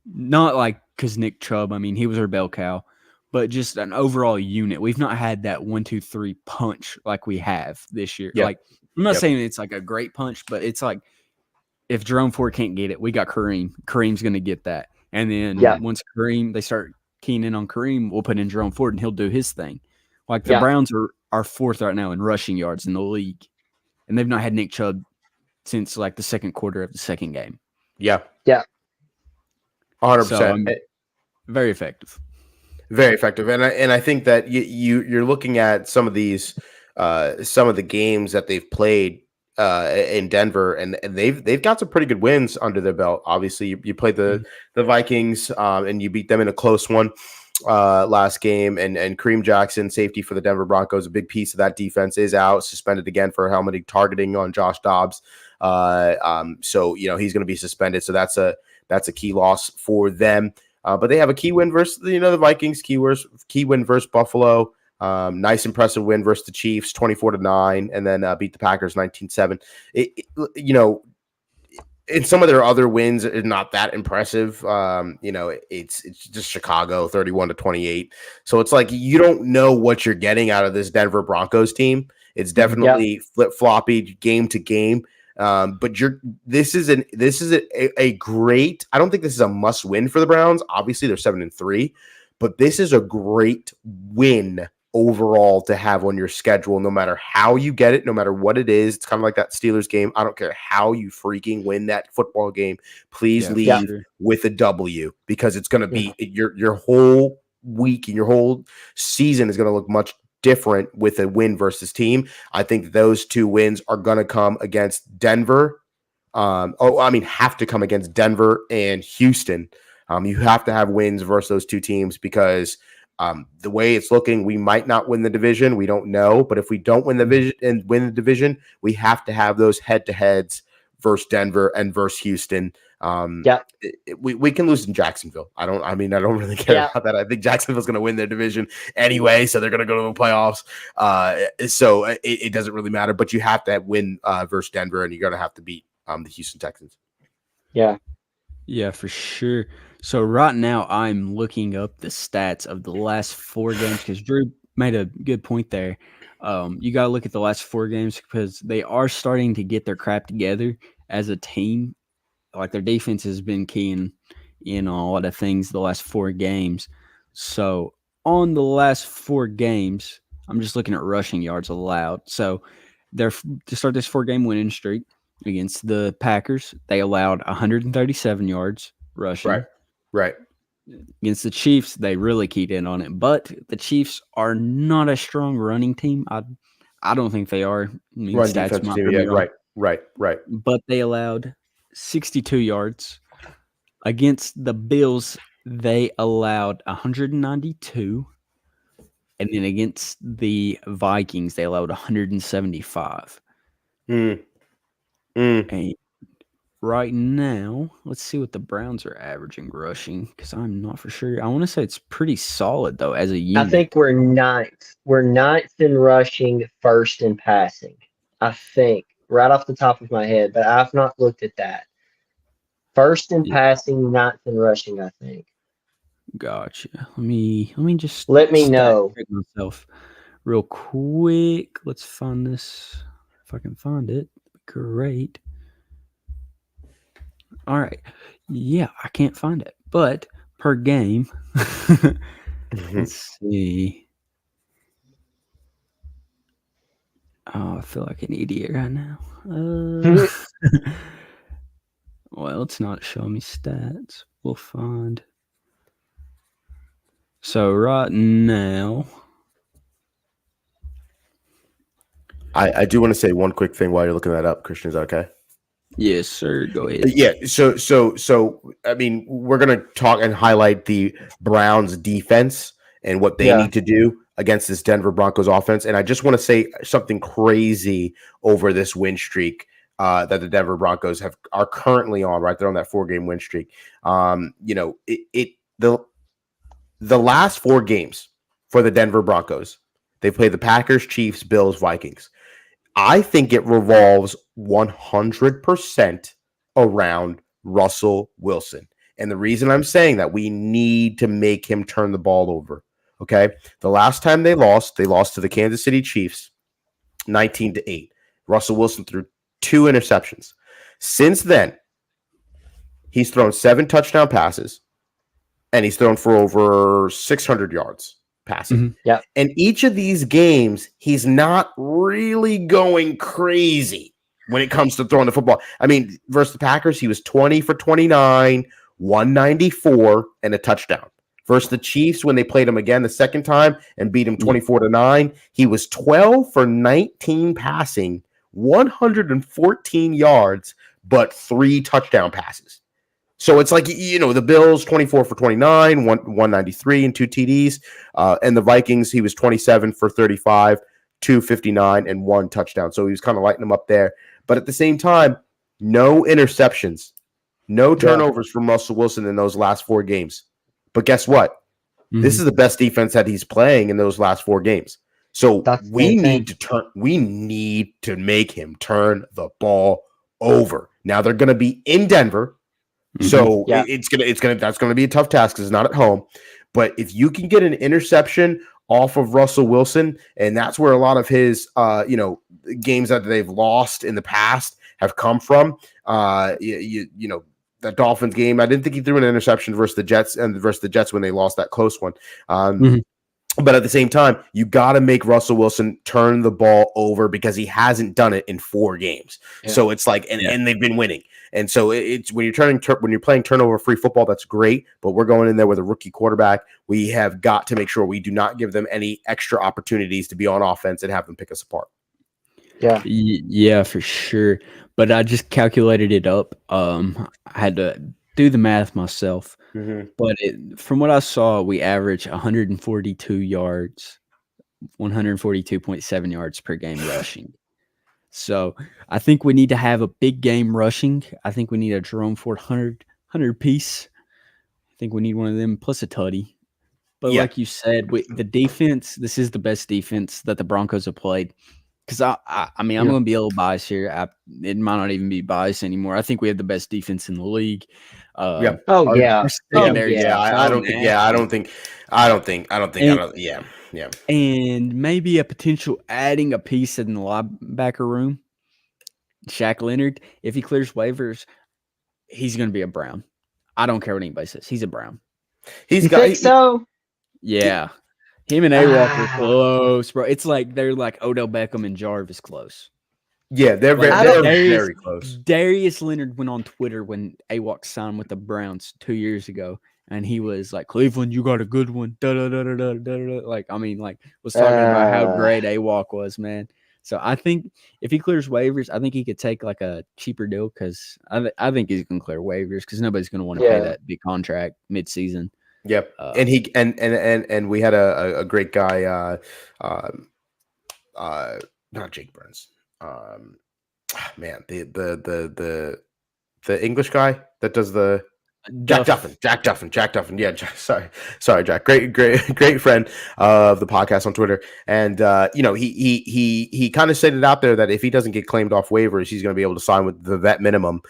not like because Nick Chubb, I mean, he was our bell cow, but just an overall unit. We've not had that 1-2-3 punch like we have this year. Yep. Like, I'm not saying it's like a great punch, but it's like if Jerome Ford can't get it, we got Kareem. Kareem's going to get that. And then once they start keying in on Kareem, we'll put in Jerome Ford and he'll do his thing. Like the Browns are 4th right now in rushing yards in the league, and they've not had Nick Chubb since like the second quarter of the second game. Yeah. 100%. 100%. Very effective. Very effective. And I think that you're looking at some of these some of the games that they've played in Denver, and they've got some pretty good wins under their belt. Obviously, you played the Vikings and you beat them in a close one last game, and Kareem Jackson, safety for the Denver Broncos, a big piece of that defense, is out, suspended again for helmet targeting on Josh Dobbs. So he's going to be suspended. So that's a key loss for them. But they have a key win versus the Vikings. Key win versus Buffalo. Nice impressive win versus the Chiefs, 24-9, and then beat the Packers 19-7. and some of their other wins are not that impressive. It's just Chicago 31-28. So it's like you don't know what you're getting out of this Denver Broncos team. It's definitely flip-floppy game to game. But this is a great. I don't think this is a must win for the Browns. Obviously, they're 7-3, but this is a great win overall to have on your schedule, no matter how you get it, no matter what it is. It's kind of like that Steelers game. I don't care how you freaking win that football game. Please leave with a W, because it's going to be your whole week and your whole season is going to look much different with a win versus team. I think those two wins are going to come against Denver. Have to come against Denver and Houston. You have to have wins versus those two teams, because the way it's looking, we might not win the division. We don't know, but if we don't win the division, we have to have those head-to-heads versus Denver and versus Houston. We can lose in Jacksonville. I don't really care about that. I think Jacksonville's going to win their division anyway, so they're going to go to the playoffs. So it doesn't really matter, but you have to win versus Denver, and you're going to have to beat the Houston Texans. Yeah, for sure. So right now I'm looking up the stats of the last 4 games, because Drew made a good point there. You got to look at the last 4 games, because they are starting to get their crap together as a team. Like, their defense has been keying in on a lot of things the last 4 games. So on the last 4 games, I'm just looking at rushing yards allowed. So they're to start this 4-game winning streak against the Packers, they allowed 137 yards rushing. Right. Against the Chiefs, they really keyed in on it. But the Chiefs are not a strong running team. I don't think they are. Run defense team, right. But they allowed 62 yards. Against the Bills, they allowed 192. And then against the Vikings, they allowed 175. And right now, let's see what the Browns are averaging rushing, because I'm not for sure. I want to say it's pretty solid, though, as a unit. I think we're ninth. We're ninth in rushing, first in passing. I think, right off the top of my head, but I've not looked at that. First in passing, ninth in rushing, I think. Gotcha. Let me just let me know myself real quick. Let's find this. If I can find it, great. All right. Yeah, I can't find it. But per game, let's see. Oh, I feel like an idiot right now. Well, it's not showing me stats. We'll find. So right now, I do want to say one quick thing while you're looking that up, Christian. Is that okay? Yes, sir. Go ahead. Yeah. So I mean, we're gonna talk and highlight the Browns defense and what they need to do against this Denver Broncos offense. And I just want to say something crazy over this win streak that the Denver Broncos are currently on. Right, they're on that 4-game win streak. The last 4 games for the Denver Broncos, they played the Packers, Chiefs, Bills, Vikings. I think it revolves 100% around Russell Wilson. And the reason I'm saying that, we need to make him turn the ball over. Okay. The last time they lost to the Kansas City Chiefs 19-8. Russell Wilson threw 2 interceptions. Since then, he's thrown 7 touchdown passes, and he's thrown for over 600 yards passing. Mm-hmm. Yeah. And each of these games, he's not really going crazy when it comes to throwing the football. I mean, versus the Packers, he was 20 for 29, 194, and a touchdown. Versus the Chiefs, when they played him again the second time and beat him 24-9, he was 12 for 19 passing, 114 yards, but 3 touchdown passes. So it's like, the Bills, 24 for 29, 193 and 2 TDs. And the Vikings, he was 27 for 35, 259 and 1 touchdown. So he was kind of lighting them up there. But at the same time, no interceptions, no turnovers from Russell Wilson in those last 4 games. But guess what? Mm-hmm. This is the best defense that he's playing in those last 4 games. So we need to make him turn the ball over. Now they're going to be in Denver. So Yeah. that's gonna be a tough task because it's not at home. But if you can get an interception off of Russell Wilson, and that's where a lot of his games that they've lost in the past have come from. That Dolphins game, I didn't think he threw an interception versus the Jets when they lost that close one. But at the same time, you got to make Russell Wilson turn the ball over because he hasn't done it in 4 games. Yeah. So it's like, and they've been winning. And so it's when you're playing turnover-free football, that's great. But we're going in there with a rookie quarterback. We have got to make sure we do not give them any extra opportunities to be on offense and have them pick us apart. Yeah, for sure. But I just calculated it up. I had to do the math myself. But from what I saw, we average 142 yards, 142.7 yards per game rushing. So I think we need to have a big game rushing. I think we need a Jerome Ford 100 piece. I think we need one of them plus a tutty. But like you said, the defense, this is the best defense that the Broncos have played. Because I'm going to be a little biased here. It might not even be biased anymore. I think we have the best defense in the league. Yeah. And maybe a potential adding a piece in the linebacker room. Shaq Leonard, if he clears waivers, he's going to be a Brown. I don't care what anybody says. He's a Brown. Yeah. Him and A-Walk are close, bro. It's like they're like Odell Beckham and Jarvis close. Yeah, they're very close. Darius Leonard went on Twitter when A-Walk signed with the Browns 2 years ago, and he was like, "Cleveland, you got a good one." Was talking about how great A-Walk was, man. So I think if he clears waivers, I think he could take like a cheaper deal because I think he's going to clear waivers because nobody's going to want to pay that big contract mid-season. Yep, and he and we had a great guy, not Jake Burns, the English guy that does the Jack Duffin. Yeah, sorry, Jack. Great friend of the podcast on Twitter, and he kind of said it out there that if he doesn't get claimed off waivers, he's going to be able to sign with the vet minimum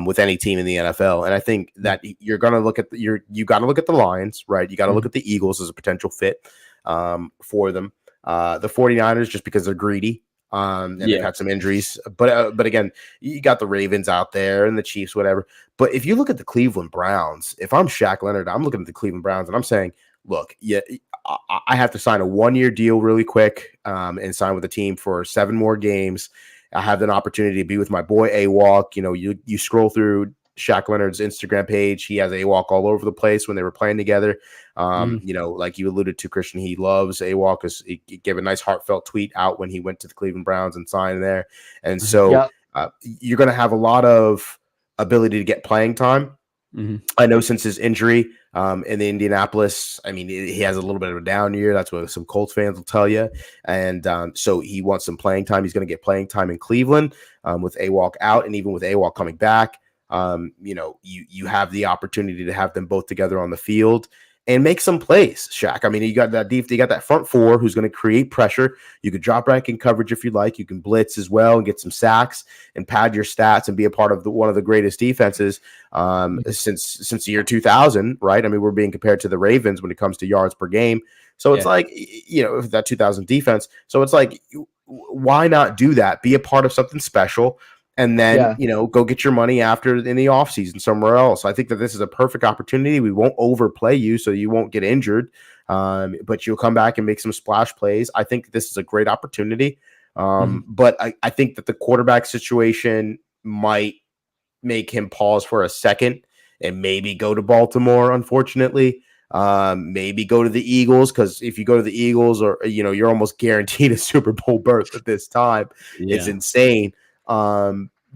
with any team in the NFL. And I think that you're going to look at you got to look at the Lions, right? You got to look at the Eagles as a potential fit for them. The 49ers just because they're greedy. And they've had some injuries, but again, you got the Ravens out there and the Chiefs, whatever. But if you look at the Cleveland Browns, if I'm Shaq Leonard, I'm looking at the Cleveland Browns and I'm saying, look, I have to sign a 1-year deal really quick and sign with the team for 7 more games. I have an opportunity to be with my boy A-Walk. You scroll through Shaq Leonard's Instagram page. He has A-Walk all over the place when they were playing together. Like you alluded to, Christian, he loves A-Walk. He gave a nice heartfelt tweet out when he went to the Cleveland Browns and signed there. And so you're going to have a lot of ability to get playing time. I know since his injury in the Indianapolis, I mean, he has a little bit of a down year. That's what some Colts fans will tell you. And so he wants some playing time. He's going to get playing time in Cleveland with A-Walk out, and even with A-Walk coming back. You have the opportunity to have them both together on the field and make some plays, Shaq. I mean, you got that front 4 who's going to create pressure. You could drop back in coverage if you like. You can blitz as well and get some sacks and pad your stats and be a part of one of the greatest defenses since the year 2000, right? I mean, we're being compared to the Ravens when it comes to yards per game. So it's like, that 2000 defense. So it's like, why not do that? Be a part of something special. And then, go get your money after in the offseason somewhere else. I think that this is a perfect opportunity. We won't overplay you so you won't get injured, but you'll come back and make some splash plays. I think this is a great opportunity. But I think that the quarterback situation might make him pause for a second and maybe go to Baltimore, unfortunately. Maybe go to the Eagles, because if you go to the Eagles, or you're almost guaranteed a Super Bowl berth at this time. It's insane.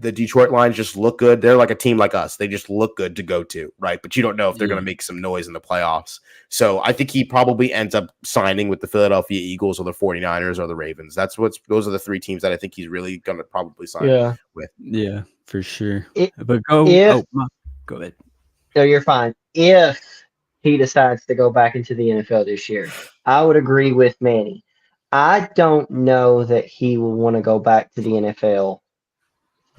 The Detroit Lions just look good. They're like a team like us. They just look good to go to, right? But you don't know if they're going to make some noise in the playoffs. So I think he probably ends up signing with the Philadelphia Eagles or the 49ers or the Ravens. Those are the 3 teams that I think he's really going to probably sign with. Yeah, for sure. Go ahead. No, you're fine. If he decides to go back into the NFL this year, I would agree with Manny. I don't know that he will want to go back to the NFL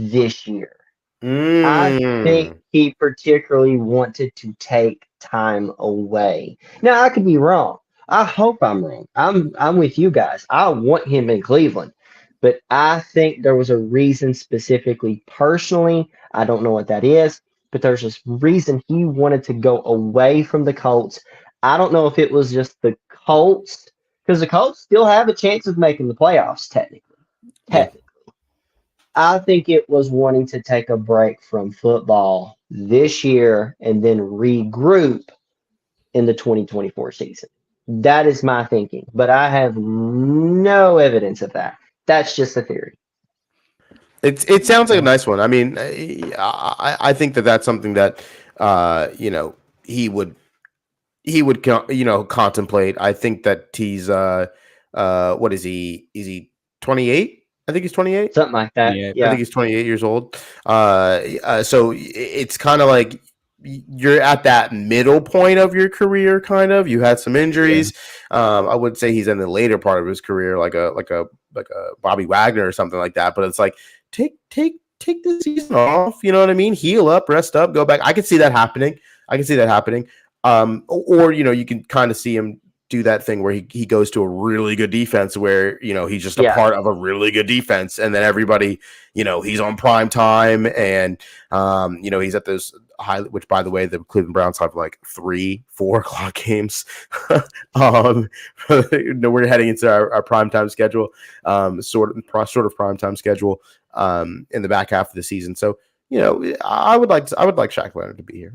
this year. I think he particularly wanted to take time away. Now I could be wrong. I hope I'm wrong. I'm with you guys. I want him in Cleveland. But I think there was a reason specifically personally. I don't know what that is, but there's this reason he wanted to go away from the Colts. I don't know if it was just the Colts, because the Colts still have a chance of making the playoffs, technically. Yeah. I think it was wanting to take a break from football this year and then regroup in the 2024 season. That is my thinking, but I have no evidence of that. That's just a theory. It sounds like a nice one. I mean, I think that's something that he would contemplate. I think that he's what is he? Is he 28? I think he's 28. Something like that. Yeah. I think he's 28 years old. So it's kind of like you're at that middle point of your career. Kind of, you had some injuries. I would say he's in the later part of his career, like a Bobby Wagner or something like that. But it's like take the season off. You know what I mean? Heal up, rest up, go back. I can see that happening. Or you can kind of see him do that thing where he goes to a really good defense where he's just a part of a really good defense, and then everybody he's on prime time, and he's at those high, which by the way the Cleveland Browns have like 3-4 o'clock games. We're heading into our prime time schedule, sort of prime time schedule in the back half of the season. So I would like Shaq Leonard to be here.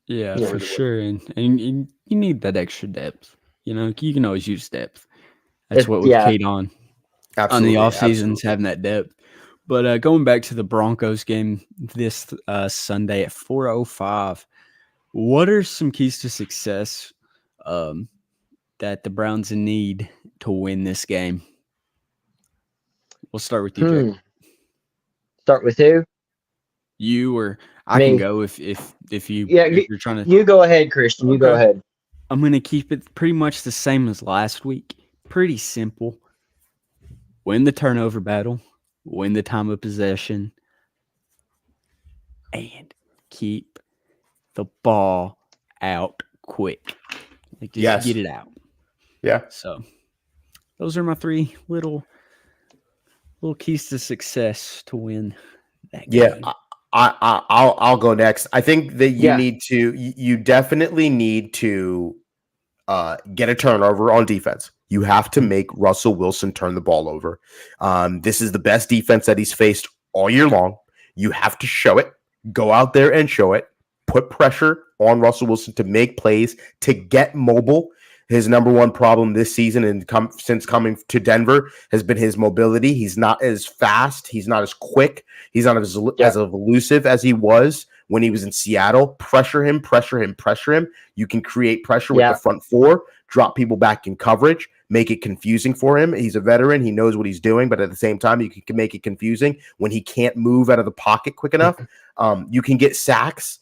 Yeah, for sure. And you need that extra depth. You can always use depth. That's what we've keyed on the off seasons, having that depth. But going back to the Broncos game this Sunday at 4:05, what are some keys to success that the Browns need to win this game? We'll start with you, Jake. Start with who? You or I can go if you if you're trying to. You go ahead, Christian. You go ahead. I'm going to keep it pretty much the same as last week. Pretty simple. Win the turnover battle, win the time of possession, and keep the ball out quick. Just get it out. Yeah. So those are my 3 little keys to success to win that game. Yeah. I'll go next. I think that you definitely need to get a turnover on defense. You have to make Russell Wilson turn the ball over. This is the best defense that he's faced all year long. You have to show it. Go out there and show it. Put pressure on Russell Wilson to make plays, to get mobile. His number one problem this season and since coming to Denver has been his mobility. He's not as fast. He's not as quick. He's not as elusive as he was when he was in Seattle. Pressure him. You can create pressure with the front 4, drop people back in coverage, make it confusing for him. He's a veteran. He knows what he's doing, but at the same time, you can make it confusing when he can't move out of the pocket quick enough. You can get sacks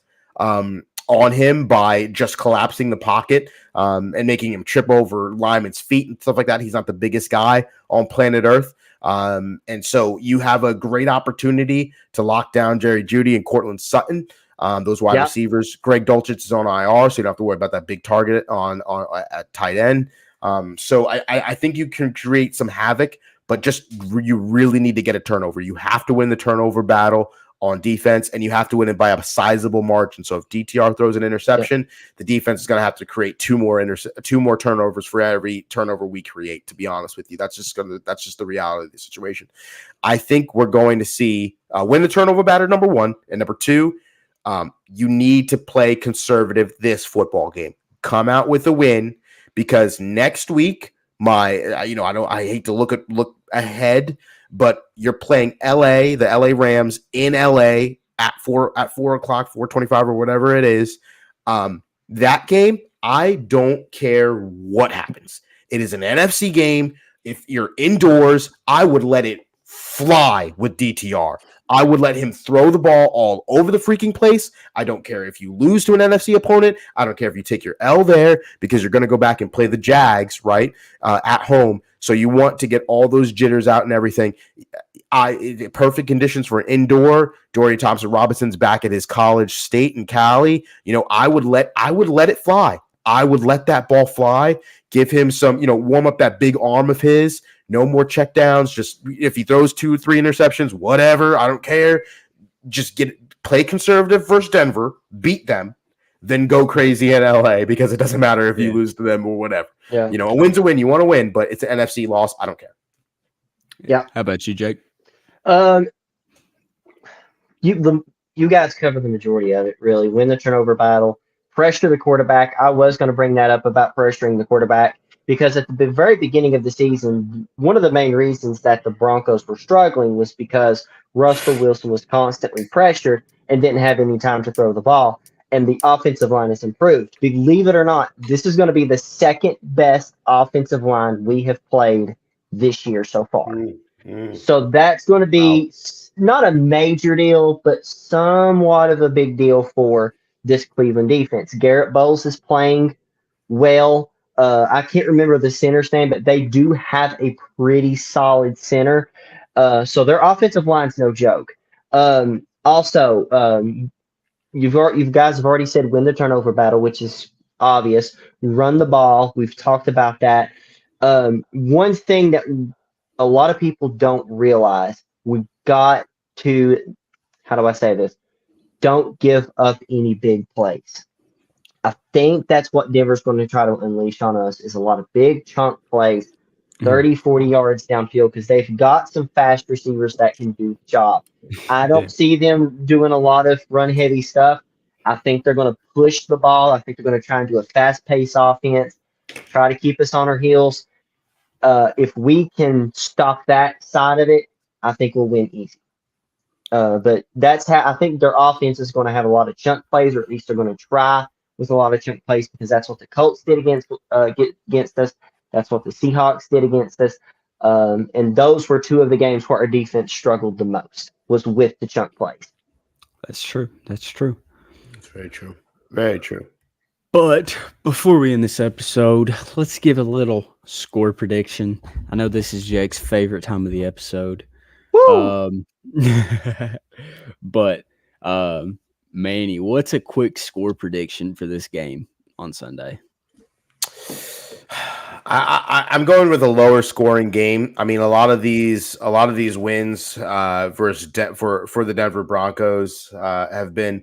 on him by just collapsing the pocket and making him trip over linemen's feet and stuff like that. He's not the biggest guy on planet Earth. And so you have a great opportunity to lock down Jerry Jeudy and Cortland Sutton, those wide receivers. Greg Dulcich is on IR, so you don't have to worry about that big target on at tight end. So I think you can create some havoc, but you really need to get a turnover. You have to win the turnover battle on defense, and you have to win it by a sizable margin. So if DTR throws an interception, the defense is going to have to create 2 more turnovers for every turnover we create. To be honest with you, that's just the reality of the situation. I think we're going to see win the turnover battle, number 1, and number 2, you need to play conservative this football game. Come out with a win, because next week, I hate to look ahead, but you're playing LA, the LA Rams in LA at 4 o'clock, 4:25 or whatever it is. That game, I don't care what happens. It is an NFC game. If you're indoors, I would let it fly with DTR. I would let him throw the ball all over the freaking place. I don't care if you lose to an NFC opponent. I don't care if you take your L there because you're going to go back and play the Jags, right, at home. So you want to get all those jitters out and everything. Perfect conditions for an indoor. Dorian Thompson-Robinson's back at his college state in Cali. I would let it fly. I would let that ball fly. Give him some, warm up that big arm of his. No more checkdowns. Just if he throws 2 or 3 interceptions, whatever. I don't care. Just play conservative versus Denver, beat them, then go crazy in LA because it doesn't matter if you lose to them or whatever. Yeah. A win's a win. You want to win, but it's an NFC loss. I don't care. Yeah. How about you, Jake? You guys cover the majority of it, really. Win the turnover battle, pressure the quarterback. I was going to bring that up about pressuring the quarterback because at the very beginning of the season, one of the main reasons that the Broncos were struggling was because Russell Wilson was constantly pressured and didn't have any time to throw the ball, and the offensive line has improved. Believe it or not, this is going to be the second best offensive line we have played this year so far. So that's going to be not a major deal, but somewhat of a big deal for this Cleveland defense. Garrett Bowles is playing well. I can't remember the center's name, but they do have a pretty solid center. So their offensive line's no joke. Also, you guys have already said win the turnover battle, which is obvious. Run the ball. We've talked about that. One thing that a lot of people don't realize, we've got to, how do I say this? Don't give up any big plays. I think that's what Denver's going to try to unleash on us is a lot of big chunk plays, 30, 40 yards downfield, because they've got some fast receivers that can do the job. I don't see them doing a lot of run-heavy stuff. I think they're going to push the ball. I think they're going to try and do a fast-paced offense, try to keep us on our heels. If we can stop that side of it, I think we'll win easy. But that's how I think their offense is going to have a lot of chunk plays, or at least they're going to try with a lot of chunk plays because that's what the Colts did against us. That's what the Seahawks did against us. And those were 2 of the games where our defense struggled the most, was with the chunk plays. That's true. That's true. That's very true. Very true. But before we end this episode, let's give a little score prediction. I know this is Jake's favorite time of the episode. Woo! But Manny, what's a quick score prediction for this game on Sunday? I'm going with a lower scoring game. I mean, a lot of these wins versus for the Denver Broncos have been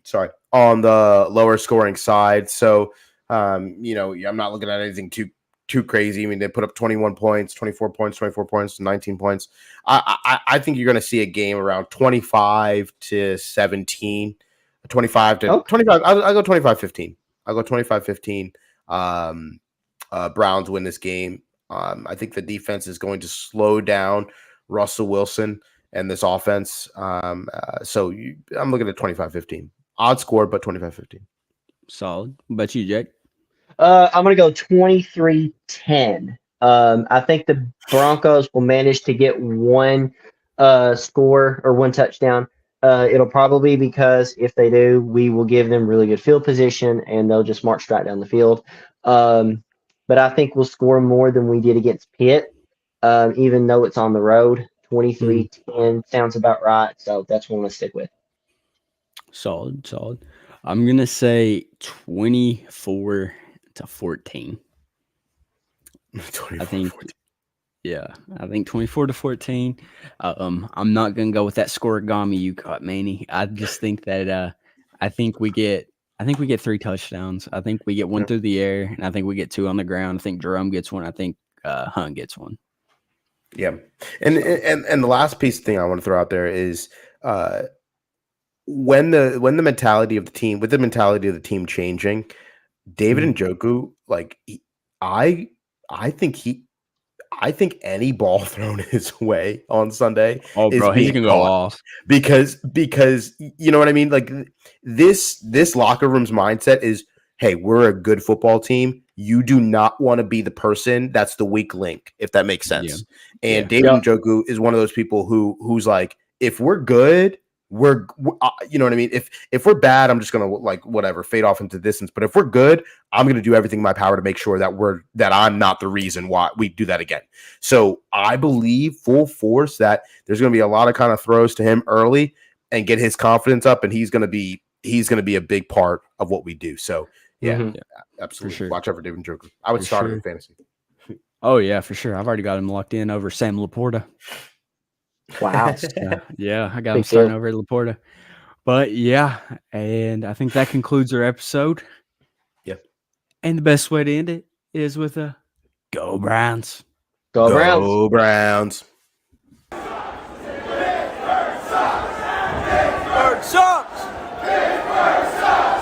sorry, on the lower scoring side. So I'm not looking at anything too crazy. I mean, they put up 21 points, 24 points, 19 points. I think you're going to see a game around 25 to 17, 25 to 25. I'll go 25-15. I'll go 25-15. Browns win this game. I think the defense is going to slow down Russell Wilson and this offense. I'm looking at 25-15. Odd score, but 25-15. Solid. What about you, Jake? I'm going to go 23-10. I think the Broncos will manage to get one score or one touchdown. It'll probably be because if they do, we will give them really good field position and they'll just march right down the field. But I think we'll score more than we did against Pitt, even though it's on the road. 23-10 sounds about right. So that's what I'm going to stick with. Solid. I'm going to say 24-14. I think 24-14. I'm not going to go with that scoregami you caught, Manny. I just think that I think we get 3 touchdowns. I think we get 1 through the air, and I think we get 2 on the ground. I think Jerome gets 1. I think Hunt gets 1. Yeah, and the last piece thing I want to throw out there is when the mentality of the team, with the mentality of the team changing, David Njoku, like I think any ball thrown his way on Sunday, he's gonna go off because you know what I mean. Like this locker room's mindset is, hey, we're a good football team. You do not want to be the person that's the weak link, if that makes sense. Yeah. And David Njoku is one of those people who's like, if we're good, you know what I mean. If we're bad, I'm just gonna like whatever fade off into distance. But if we're good, I'm gonna do everything in my power to make sure that I'm not the reason why we do that again. So I believe full force that there's gonna be a lot of kind of throws to him early and get his confidence up, and he's gonna be a big part of what we do. So yeah, absolutely. Sure. Watch out for David Njoku. I would For start him sure. in fantasy. Oh yeah, for sure. I've already got him locked in over Sam Laporta. Wow. Yeah, I got him Big starting deal. over at Laporta. But yeah, and I think that concludes our episode. Yeah. And the best way to end it is with a Go Browns. Go Browns. Go Browns.